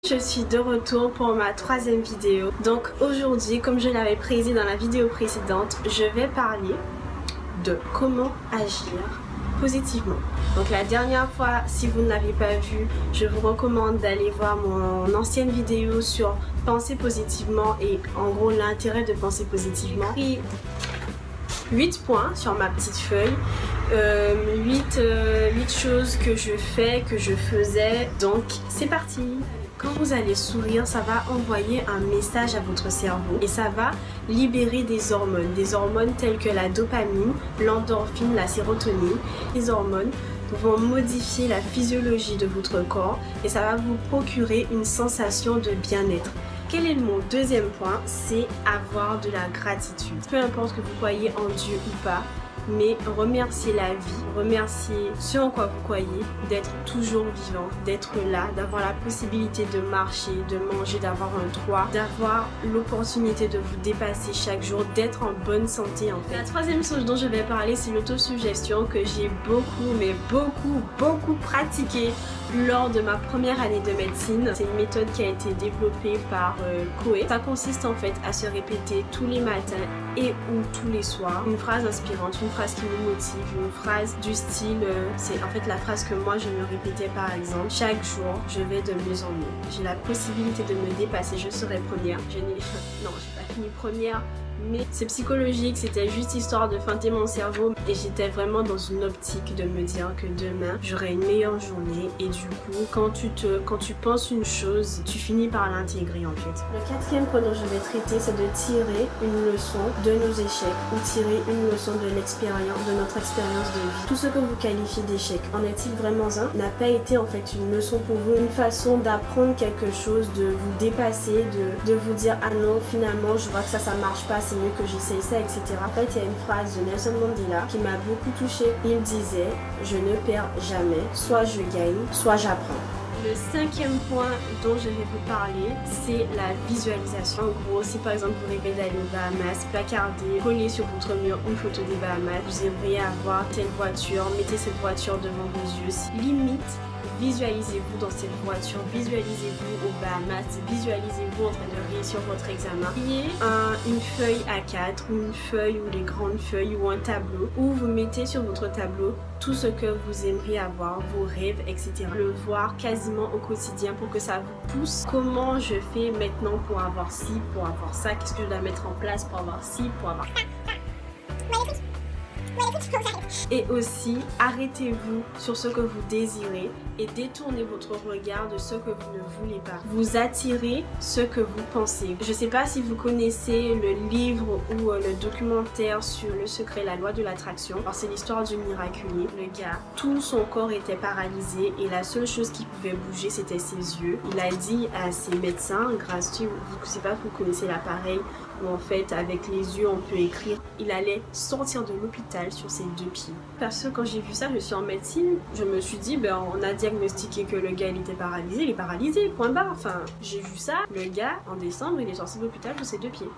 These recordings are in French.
Je suis de retour pour ma troisième vidéo. Donc aujourd'hui, comme je l'avais prédit dans la vidéo précédente, je vais parler de comment agir positivement. Donc la dernière fois, si vous ne l'avez pas vu, je vous recommande d'aller voir mon ancienne vidéo sur penser positivement et en gros l'intérêt de penser positivement. J'ai pris 8 points sur ma petite feuille, 8 choses que je fais, que je faisais. Donc c'est parti. Quand vous allez sourire, ça va envoyer un message à votre cerveau et ça va libérer des hormones telles que la dopamine, l'endorphine, la sérotonine. Les hormones vont modifier la physiologie de votre corps et ça va vous procurer une sensation de bien-être. Quel est mon deuxième point? C'est avoir de la gratitude. Peu importe que vous croyez en Dieu ou pas, mais remercier la vie, remercier ce en quoi vous croyez, d'être toujours vivant, d'être là, d'avoir la possibilité de marcher, de manger, d'avoir un toit, d'avoir l'opportunité de vous dépasser chaque jour, d'être en bonne santé en fait. La troisième chose dont je vais parler, c'est l'autosuggestion que j'ai beaucoup pratiquée lors de ma première année de médecine. C'est une méthode qui a été développée par Coé. Ça consiste en fait à se répéter tous les matins et ou tous les soirs une phrase inspirante, une phrase qui me motive, une phrase du style, c'est en fait la phrase que moi je me répétais par exemple: chaque jour je vais de mieux en mieux, j'ai la possibilité de me dépasser, je serai première. J'ai pas fini première, mais c'est psychologique, c'était juste histoire de feinter mon cerveau et j'étais vraiment dans une optique de me dire que demain j'aurai une meilleure journée et du coup quand tu penses une chose, tu finis par l'intégrer en fait. Le quatrième point dont je vais traiter, c'est de tirer une leçon de nos échecs ou tirer une leçon de l'expérience, de notre expérience de vie. Tout ce que vous qualifiez d'échec, en est-il vraiment un? N'a pas été en fait une leçon pour vous, une façon d'apprendre quelque chose, de vous dépasser, de vous dire ah non finalement je vois que ça marche pas, c'est mieux que j'essaye ça, etc. En fait, il y a une phrase de Nelson Mandela qui m'a beaucoup touchée. Il disait: je ne perds jamais, soit je gagne, soit j'apprends. Le cinquième point dont je vais vous parler, c'est la visualisation. En gros, si par exemple vous rêvez d'aller aux Bahamas, placardez, collez sur votre mur une photo des Bahamas, vous aimeriez avoir telle voiture, mettez cette voiture devant vos yeux. Limite, visualisez-vous dans cette voiture, visualisez-vous aux Bahamas, visualisez-vous en train de réussir votre examen. Ayez une feuille A4 ou une feuille ou des grandes feuilles ou un tableau où vous mettez sur votre tableau tout ce que vous aimeriez avoir, vos rêves, etc. Le voir quasiment au quotidien pour que ça vous pousse. Comment je fais maintenant pour avoir ci, pour avoir ça, qu'est-ce que je dois mettre en place pour avoir ci, pour avoir ça. Et aussi, arrêtez-vous sur ce que vous désirez et détournez votre regard de ce que vous ne voulez pas. Vous attirez ce que vous pensez. Je ne sais pas si vous connaissez le livre ou le documentaire sur le secret, la loi de l'attraction. Alors c'est l'histoire du miraculé. Le gars, tout son corps était paralysé et la seule chose qui pouvait bouger c'était ses yeux. Il a dit à ses médecins, grâce à vous sais pas, vous connaissez l'appareil où en fait avec les yeux on peut écrire. Il allait sortir de l'hôpital sur ses deux pieds. Parce que quand j'ai vu ça, je suis en médecine, je me suis dit ben on a diagnostiqué que le gars il était paralysé, il est paralysé, point barre. Enfin, j'ai vu ça, le gars en décembre il est sorti de l'hôpital sur ses deux pieds.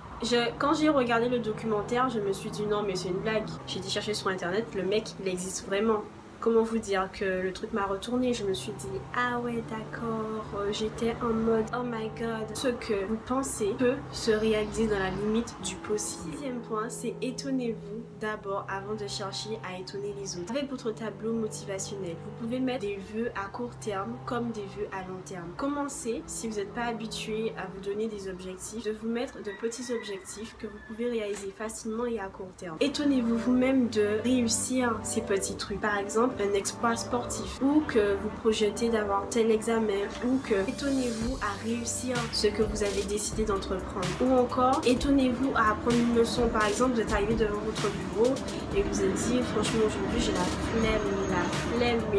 Quand j'ai regardé le documentaire, je me suis dit non mais c'est une blague. J'ai été chercher sur internet, le mec il existe vraiment. Comment vous dire que le truc m'a retourné, je me suis dit ah ouais d'accord, j'étais en mode oh my god. Ce que vous pensez peut se réaliser dans la limite du possible. Deuxième point, c'est étonnez-vous d'abord avant de chercher à étonner les autres. Avec votre tableau motivationnel, vous pouvez mettre des vœux à court terme comme des vœux à long terme. Commencez, si vous n'êtes pas habitué à vous donner des objectifs, de vous mettre de petits objectifs que vous pouvez réaliser facilement et à court terme. Étonnez-vous vous-même de réussir ces petits trucs. Par exemple, un exploit sportif ou que vous projetez d'avoir tel examen ou que étonnez-vous à réussir ce que vous avez décidé d'entreprendre ou encore étonnez-vous à apprendre une leçon. Par exemple, vous êtes arrivé devant votre bureau et vous êtes dit franchement aujourd'hui j'ai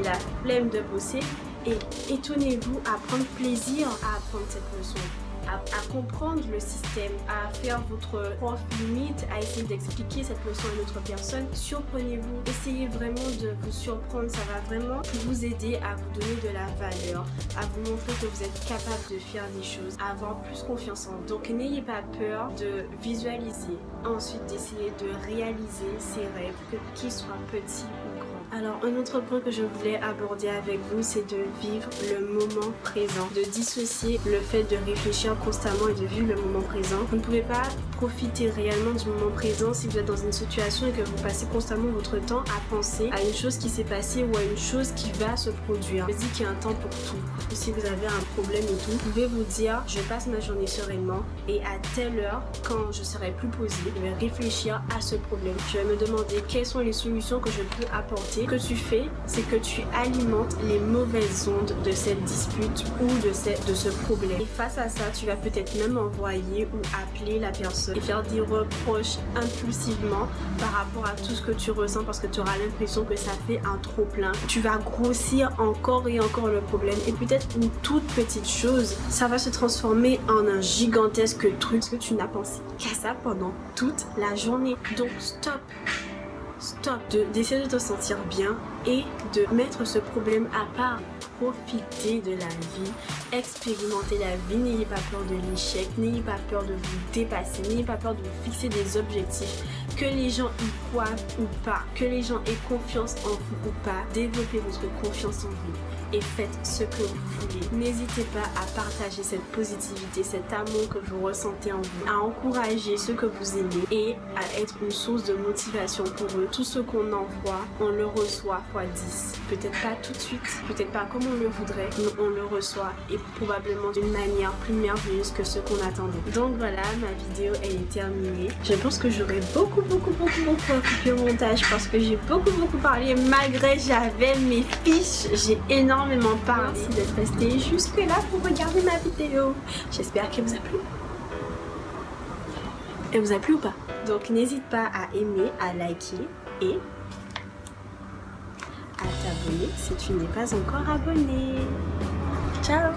la flemme de bosser et étonnez-vous à prendre plaisir à apprendre cette leçon. À comprendre le système, à faire votre prof limite, à essayer d'expliquer cette leçon à une autre personne. Surprenez-vous, essayez vraiment de vous surprendre, ça va vraiment vous aider à vous donner de la valeur, à vous montrer que vous êtes capable de faire des choses, à avoir plus confiance en vous. Donc n'ayez pas peur de visualiser, ensuite d'essayer de réaliser ses rêves, qu'ils soient petits ou grands. Alors un autre point que je voulais aborder avec vous, c'est de vivre le moment présent, de dissocier le fait de réfléchir constamment et de vivre le moment présent. Vous ne pouvez pas profiter réellement du moment présent si vous êtes dans une situation et que vous passez constamment votre temps à penser à une chose qui s'est passée ou à une chose qui va se produire. Je dis qu'il y a un temps pour tout. Si vous avez un problème et tout, vous pouvez vous dire je passe ma journée sereinement et à telle heure, quand je serai plus posée, je vais réfléchir à ce problème. Je vais me demander quelles sont les solutions que je peux apporter. Ce que tu fais, c'est que tu alimentes les mauvaises ondes de cette dispute ou de ce problème. Et face à ça, tu vas peut-être même envoyer ou appeler la personne et faire des reproches impulsivement par rapport à tout ce que tu ressens parce que tu auras l'impression que ça fait un trop plein. Tu vas grossir encore et encore le problème et peut-être une toute petite chose, ça va se transformer en un gigantesque truc que tu n'as pensé qu'à ça pendant toute la journée. Donc stop d'essayer de te sentir bien et de mettre ce problème à part. Profitez de la vie, expérimentez la vie, n'ayez pas peur de l'échec, n'ayez pas peur de vous dépasser, n'ayez pas peur de vous fixer des objectifs, que les gens y croient ou pas, que les gens aient confiance en vous ou pas, développez votre confiance en vous et faites ce que vous voulez. N'hésitez pas à partager cette positivité, cet amour que vous ressentez en vous, à encourager ceux que vous aimez et à être une source de motivation pour eux. Tout ce qu'on envoie, on le reçoit x 10. Peut-être pas tout de suite, peut-être pas comme on le voudrait, mais on le reçoit et probablement d'une manière plus merveilleuse que ce qu'on attendait. Donc voilà, ma vidéo elle est terminée. Je pense que j'aurais beaucoup à couper au montage parce que j'ai beaucoup parlé malgré j'avais mes fiches. J'ai énormément parlé. Merci d'être resté jusque là pour regarder ma vidéo. J'espère qu'elle vous a plu. Elle vous a plu ou pas? Donc n'hésite pas à aimer, à liker et à t'abonner si tu n'es pas encore abonné. Ciao!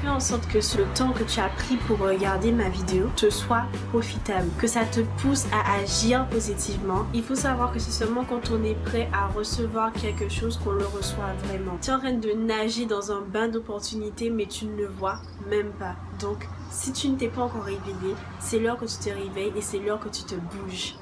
Fais en sorte que le temps que tu as pris pour regarder ma vidéo te soit profitable, que ça te pousse à agir positivement. Il faut savoir que c'est seulement quand on est prêt à recevoir quelque chose qu'on le reçoit vraiment. Tu es en train de nager dans un bain d'opportunités mais tu ne le vois même pas. Donc si tu ne t'es pas encore réveillé, c'est l'heure que tu te réveilles et c'est l'heure que tu te bouges.